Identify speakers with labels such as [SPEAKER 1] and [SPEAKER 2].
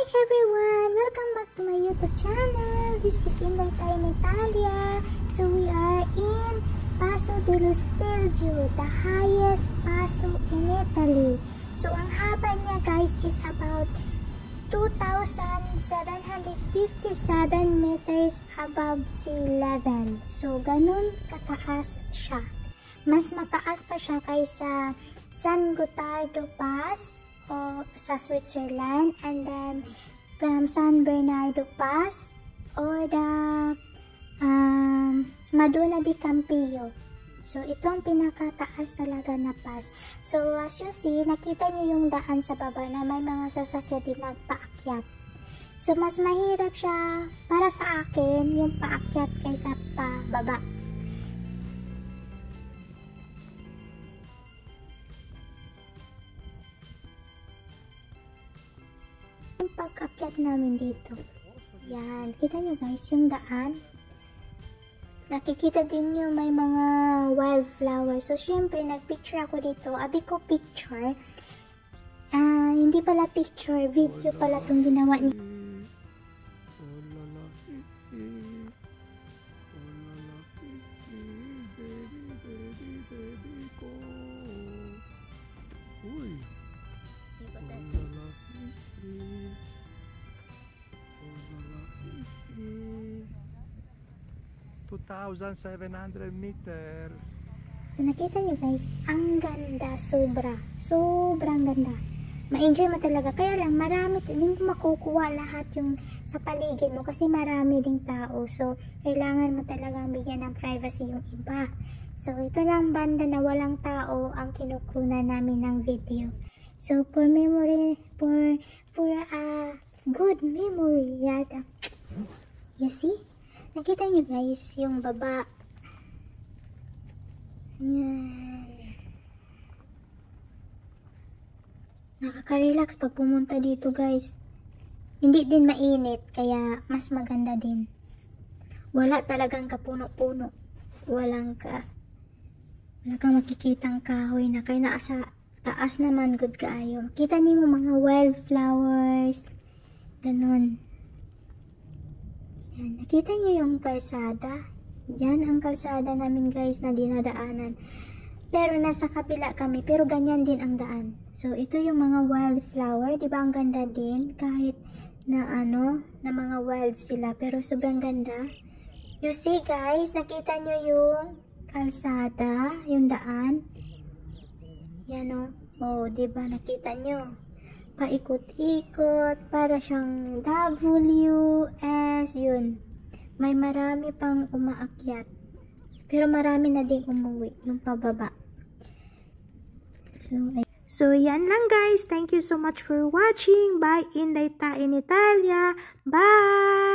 [SPEAKER 1] everyone! Welcome back to my YouTube channel. This is Inday Tayo in Italia. So we are in Passo dello Stelvio, the highest passo in Italy. So ang haba niya guys is about 2,757 meters above sea level. So ganun kataas siya. Mas mataas pa siya kaysa San Gotardo Pass o sa Switzerland, and then from San Bernardo Pass or the Madonna di Campillo. So ito ang pinakataas talaga na pass. So as you see, nakita nyo yung daan sa baba na may mga sasakyan din nagpaakyat. So mas mahirap siya para sa akin yung paakyat kaysa pababa. Yung pag-akyat namin dito, yan, kita nyo guys yung daan, nakikita din nyo may mga wildflowers. So syempre nagpicture ako dito, abi ko picture, hindi pala picture, video pala itong ginawa ni
[SPEAKER 2] Uy. 2,700 meter.
[SPEAKER 1] Nakita nyo guys, ang ganda, sobrang ganda. Ma-enjoy mo talaga, kaya lang marami din makukuha lahat yung sa paligid mo kasi marami ding tao. So kailangan mo talagang bigyan ng privacy yung iba. So ito lang banda na walang tao ang kinukunan namin ng video. So for memory, for good memory yata. You see? Nakita nyo guys yung baba. Yan. Nakaka-relax pag pumunta dito guys. Hindi din mainit kaya mas maganda din. Wala talagang kapuno-puno. Wala kang makikitang kahoy na kaya nasa taas naman good kaayo. Kita niyo mga wildflowers. Ganon. Yan. Nakita niyo yung kalsada. Yan ang kalsada namin guys na dinadaanan. Pero nasa kabila kami. Pero ganyan din ang daan. So ito yung mga wildflower. Diba ang ganda din? Kahit na na mga wild sila. Pero sobrang ganda. You see guys, nakita nyo yung kalsada, yung daan. Yan o. Oh, diba nakita nyo? Paikot-ikot, para siyang WS, yun. May marami pang umaakyat. Pero marami na din umuwi, yung pababa. So, yan lang guys. Thank you so much for watching. Bye, Inday Tayo in Italia. Bye!